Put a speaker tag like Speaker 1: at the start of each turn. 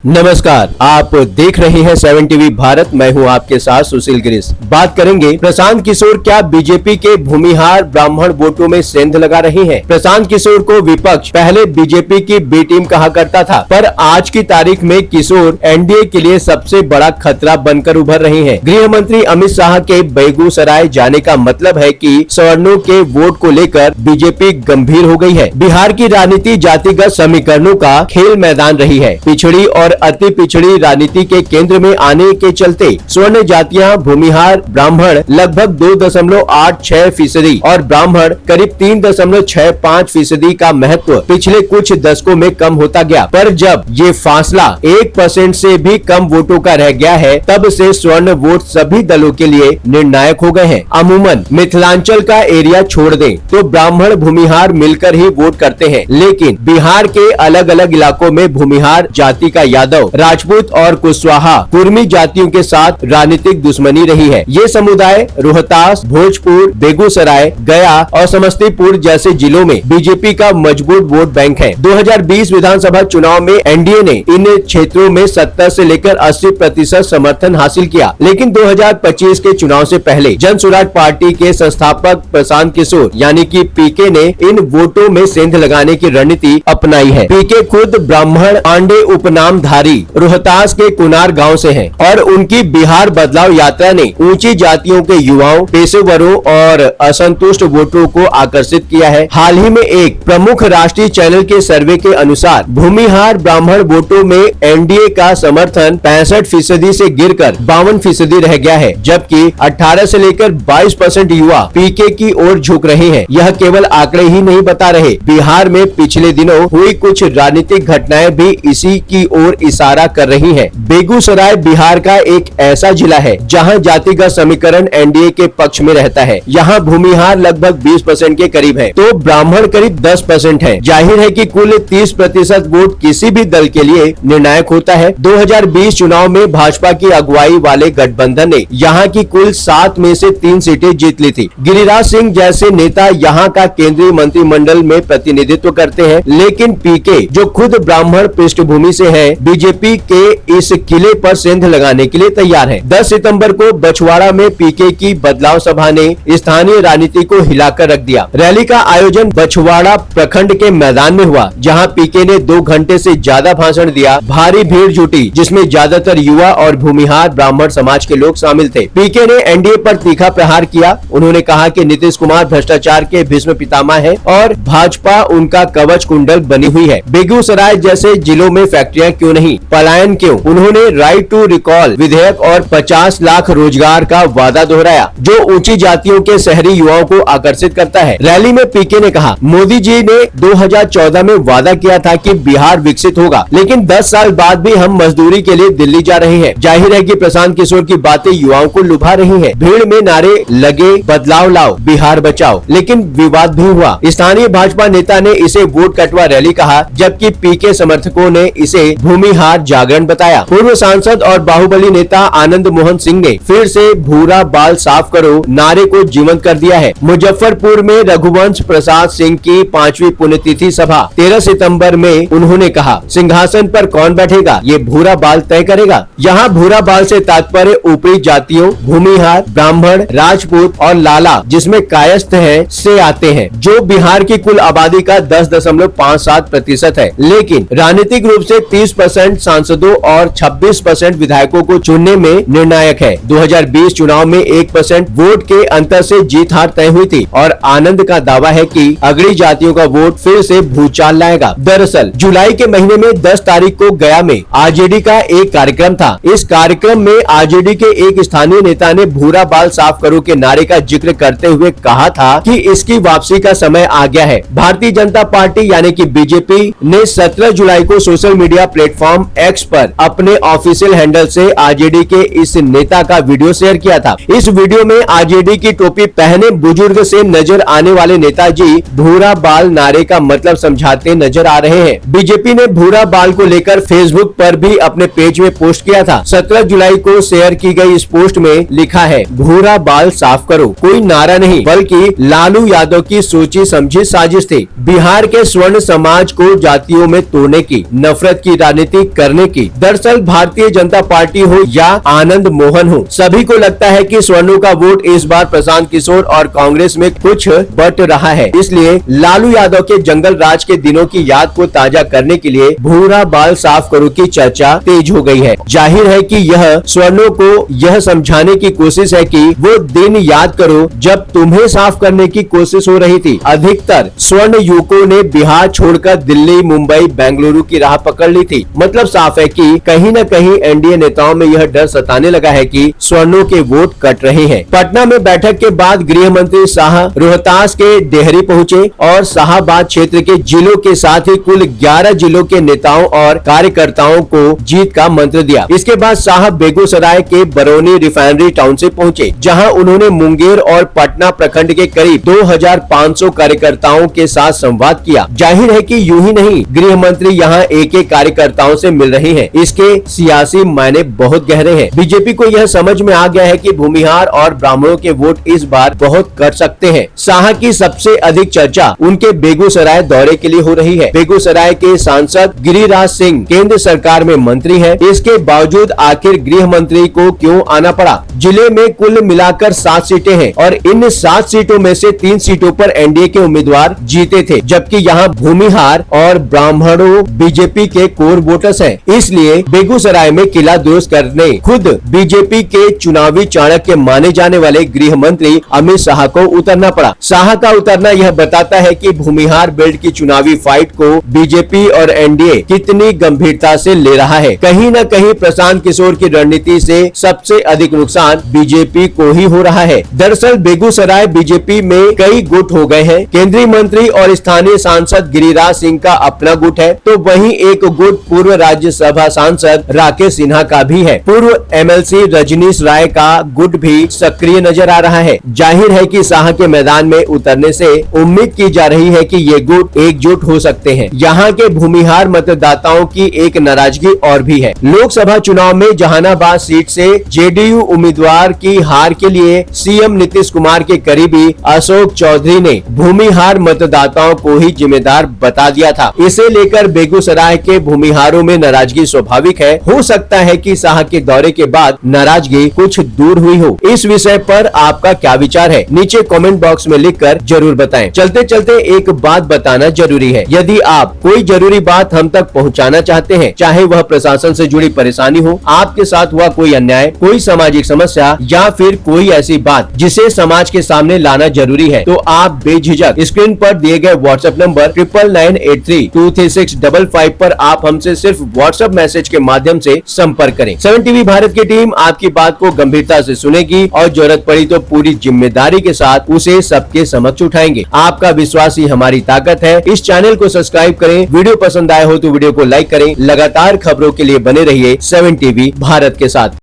Speaker 1: नमस्कार, आप देख रहे हैं 7 टीवी भारत। मैं हूं आपके साथ सुशील गिरीश। बात करेंगे प्रशांत किशोर क्या बीजेपी के भूमिहार ब्राह्मण वोटों में सेंध लगा रही हैं। प्रशांत किशोर को विपक्ष पहले बीजेपी की बी टीम कहा करता था, पर आज की तारीख में किशोर एनडीए के लिए सबसे बड़ा खतरा बनकर उभर रहे हैं। गृह मंत्री अमित शाह के बेगूसराय जाने का मतलब है कि सवर्णों के वोट को लेकर बीजेपी गंभीर हो गई है। बिहार की राजनीति जातिगत समीकरणों का खेल मैदान रही है। पिछड़ी और अति पिछड़ी राजनीति के केंद्र में आने के चलते स्वर्ण जातियां भूमिहार ब्राह्मण लगभग 2.86% और ब्राह्मण करीब 3.65% का महत्व पिछले कुछ दशकों में कम होता गया। पर जब ये फासला 1% से भी कम वोटों का रह गया है, तब से स्वर्ण वोट सभी दलों के लिए निर्णायक हो गए हैं। अमूमन मिथिलांचल का एरिया छोड़ दें तो ब्राह्मण भूमिहार मिलकर ही वोट करते हैं, लेकिन बिहार के अलग अलग इलाकों में भूमिहार जाति का यादव, राजपूत और कुशवाहा कुर्मी जातियों के साथ राजनीतिक दुश्मनी रही है। ये समुदाय रोहतास, भोजपुर, बेगूसराय, गया और समस्तीपुर जैसे जिलों में बीजेपी का मजबूत वोट बैंक है। 2020 विधानसभा चुनाव में एनडीए ने इन क्षेत्रों में 70 से लेकर 80% समर्थन हासिल किया, लेकिन 2025 के चुनाव से पहले जन स्वराज पार्टी के संस्थापक प्रशांत किशोर यानी कि पीके ने इन वोटों में सेंध लगाने की रणनीति अपनाई है। पीके खुद ब्राह्मण पांडे उपनाम रोहतास के कुनार गांव से हैं और उनकी बिहार बदलाव यात्रा ने ऊंची जातियों के युवाओं, पेशेवरों और असंतुष्ट वोटरों को आकर्षित किया है। हाल ही में एक प्रमुख राष्ट्रीय चैनल के सर्वे के अनुसार भूमिहार ब्राह्मण वोटों में एनडीए का समर्थन 65% से गिरकर 52% रह गया है, जबकि 18 से लेकर 22% युवा पीके की ओर झुक रहे हैं। यह केवल आंकड़े ही नहीं बता रहे, बिहार में पिछले दिनों हुई कुछ राजनीतिक घटनाएं भी इसी की ओर इशारा कर रही है। बेगूसराय बिहार का एक ऐसा जिला है जहां जातिगत समीकरण एनडीए के पक्ष में रहता है। यहां भूमिहार लगभग 20% के करीब है, तो ब्राह्मण करीब 10% है। जाहिर है कि कुल 30% वोट किसी भी दल के लिए निर्णायक होता है। 2020 चुनाव में भाजपा की अगुवाई वाले गठबंधन ने यहां की कुल 7 में से 3 सीटें जीत ली थी। गिरिराज सिंह जैसे नेता यहां का केंद्रीय मंत्रिमंडल में प्रतिनिधित्व करते हैं, लेकिन पीके जो खुद ब्राह्मण पृष्ठभूमि से है, बीजेपी के इस किले पर सेंध लगाने के लिए तैयार है। 10 सितंबर को बछवाड़ा में पीके की बदलाव सभा ने स्थानीय राजनीति को हिलाकर रख दिया। रैली का आयोजन बछवाड़ा प्रखंड के मैदान में हुआ, जहां पीके ने 2 घंटे से ज्यादा भाषण दिया। भारी भीड़ जुटी, जिसमें ज्यादातर युवा और भूमिहार ब्राह्मण समाज के लोग शामिल थे। पीके ने एनडीए पर तीखा प्रहार किया। उन्होंने कहा कि नीतीश कुमार भ्रष्टाचार के भीष्म पितामह है और भाजपा उनका कवच कुंडल बनी हुई है। बेगूसराय जैसे जिलों में फैक्ट्रियां क्यों नहीं, पलायन क्यों? उन्होंने राइट टू रिकॉल विधेयक और 50 लाख रोजगार का वादा दोहराया, जो ऊंची जातियों के शहरी युवाओं को आकर्षित करता है। रैली में पीके ने कहा, मोदी जी ने 2014 में वादा किया था कि बिहार विकसित होगा, लेकिन 10 साल बाद भी हम मजदूरी के लिए दिल्ली जा रहे हैं। जाहिर है कि प्रशांत किशोर की बातें युवाओं को लुभा रही है। भीड़ में नारे लगे, बदलाव लाओ, बिहार बचाओ, लेकिन विवाद भी हुआ। स्थानीय भाजपा नेता ने इसे वोट कटवा रैली कहा, जबकि पीके समर्थकों ने इसे भूमिहार जागरण बताया। पूर्व सांसद और बाहुबली नेता आनंद मोहन सिंह ने फिर से भूरा बाल साफ करो नारे को जीवंत कर दिया है। मुजफ्फरपुर में रघुवंश प्रसाद सिंह की 5वीं पुण्यतिथि सभा 13 सितंबर में उन्होंने कहा, सिंहासन पर कौन बैठेगा ये भूरा बाल तय करेगा। यहाँ भूरा बाल से तात्पर्य ऊपरी जातियों, भूमिहार, ब्राह्मण, राजपूत और लाला जिसमें कायस्थ है से आते हैं, जो बिहार की कुल आबादी का 10.57% है। लेकिन राजनीतिक रूप से 30% सांसदों और 26% विधायकों को चुनने में निर्णायक है। 2020 चुनाव में 1% वोट के अंतर से जीत हार तय हुई थी और आनंद का दावा है कि अगली जातियों का वोट फिर से भूचाल लाएगा। दरअसल जुलाई के महीने में 10 तारीख को गया में आरजेडी का एक कार्यक्रम था। इस कार्यक्रम में आरजेडी के एक स्थानीय नेता ने भूरा बाल साफ करो के नारे का जिक्र करते हुए कहा था कि इसकी वापसी का समय आ गया है। भारतीय जनता पार्टी यानी कि बीजेपी ने 17 जुलाई को सोशल मीडिया प्लेटफॉर्म एक्स पर अपने ऑफिशियल हैंडल से आरजेडी के इस नेता का वीडियो शेयर किया था। इस वीडियो में आरजेडी की टोपी पहने बुजुर्ग से नजर आने वाले नेताजी भूरा बाल नारे का मतलब समझाते नजर आ रहे हैं। बीजेपी ने भूरा बाल को लेकर फेसबुक पर भी अपने पेज में पोस्ट किया था। 17 जुलाई को शेयर की गई इस पोस्ट में लिखा है, भूरा बाल साफ करो, कोई नारा नहीं बल्कि लालू यादव की सोची समझी साजिश थी। बिहार के स्वर्ण समाज को जातियों में तोड़ने की, नफरत की राजनीति राजनीति करने की। दरअसल भारतीय जनता पार्टी हो या आनंद मोहन हो, सभी को लगता है कि स्वर्णों का वोट इस बार प्रशांत किशोर और कांग्रेस में कुछ बट रहा है। इसलिए लालू यादव के जंगल राज के दिनों की याद को ताजा करने के लिए भूरा बाल साफ करो की चर्चा तेज हो गई है। जाहिर है कि यह स्वर्णों को यह समझाने की कोशिश है कि वो दिन याद करो जब तुम्हें साफ करने की कोशिश हो रही थी। अधिकतर स्वर्ण युवकों ने बिहार छोड़कर दिल्ली, मुंबई, बेंगलुरु की राह पकड़ ली थी। मतलब साफ है कि कहीं न कहीं एनडीए नेताओं में यह डर सताने लगा है कि स्वर्णों के वोट कट रहे हैं। पटना में बैठक के बाद गृह मंत्री शाह रोहतास के डेहरी पहुंचे और शाहबाद क्षेत्र के जिलों के साथ ही कुल 11 जिलों के नेताओं और कार्यकर्ताओं को जीत का मंत्र दिया। इसके बाद शाह बेगूसराय के बरौनी रिफाइनरी टाउनशिप पहुंचे, जहां उन्होंने मुंगेर और पटना प्रखंड के करीब 2500 कार्यकर्ताओं के साथ संवाद किया। जाहिर है कि यूं ही नहीं, गृह मंत्री यहां एक एक कार्यकर्ताओं से मिल रहे हैं। इसके सियासी मायने बहुत गहरे हैं। बीजेपी को यह समझ में आ गया है कि भूमिहार और ब्राह्मणों के वोट इस बार बहुत कट सकते हैं। शाह की सबसे अधिक चर्चा उनके बेगूसराय दौरे के लिए हो रही है। बेगूसराय के सांसद गिरिराज सिंह केंद्र सरकार में मंत्री हैं। इसके बावजूद आखिर गृह मंत्री को क्यों आना पड़ा? जिले में कुल मिलाकर 7 सीटें हैं और इन 7 सीटों में से 3 सीटों पर एनडीए के उम्मीदवार जीते थे, जबकि यहाँ भूमिहार और ब्राह्मणों बीजेपी के कोर वोटर्स हैं। इसलिए बेगूसराय में किला दुरुस्त करने खुद बीजेपी के चुनावी चाणक्य माने जाने वाले गृह मंत्री अमित शाह को उतरना पड़ा। शाह का उतरना यह बताता है कि भूमिहार बेल्ट की चुनावी फाइट को बीजेपी और एनडीए कितनी गंभीरता से ले रहा है। कहीं न कहीं प्रशांत किशोर की रणनीति से सबसे अधिक नुकसान बीजेपी को ही हो रहा है। दरअसल बेगूसराय बीजेपी में कई गुट हो गए हैं। केंद्रीय मंत्री और स्थानीय सांसद गिरिराज सिंह का अपना गुट है, तो वहीं एक गुट पूर्व राज्यसभा सांसद राकेश सिन्हा का भी है। पूर्व एमएलसी रजनीश राय का गुट भी सक्रिय नजर आ रहा है। जाहिर है कि शाह के मैदान में उतरने से उम्मीद की जा रही है कि ये गुट एकजुट हो सकते हैं। यहाँ के भूमिहार मतदाताओं की एक नाराजगी और भी है। लोकसभा चुनाव में जहानाबाद सीट से जेडीयू उम्मीदवार की हार के लिए सीएम नीतीश कुमार के करीबी अशोक चौधरी ने भूमिहार मतदाताओं को ही जिम्मेदार बता दिया था। इसे लेकर बेगूसराय के भूमिहारों में नाराजगी स्वाभाविक है। हो सकता है कि शाह के दौरे के बाद नाराजगी कुछ दूर हुई हो। इस विषय पर आपका क्या विचार है? नीचे कमेंट बॉक्स में लिखकर जरूर बताएं। चलते चलते एक बात बताना जरूरी है। यदि आप कोई जरूरी बात हम तक पहुंचाना चाहते हैं, चाहे वह प्रशासन से जुड़ी परेशानी हो, आपके साथ हुआ कोई अन्याय, कोई सामाजिक समस्या या फिर कोई ऐसी बात जिसे समाज के सामने लाना जरूरी है, तो आप बेझिझक स्क्रीन पर दिए गए व्हाट्सएप नंबर 9983236555 पर आप हमसे सिर्फ व्हाट्सएप मैसेज के माध्यम से संपर्क करें। 7 टीवी भारत की टीम आपकी बात को गंभीरता से सुनेगी और जरूरत पड़ी तो पूरी जिम्मेदारी के साथ उसे सबके समक्ष उठाएंगे। आपका विश्वास ही हमारी ताकत है। इस चैनल को सब्सक्राइब करें। वीडियो पसंद आए हो तो वीडियो को लाइक करें। लगातार खबरों के लिए बने रहिए 7 टीवी भारत के साथ।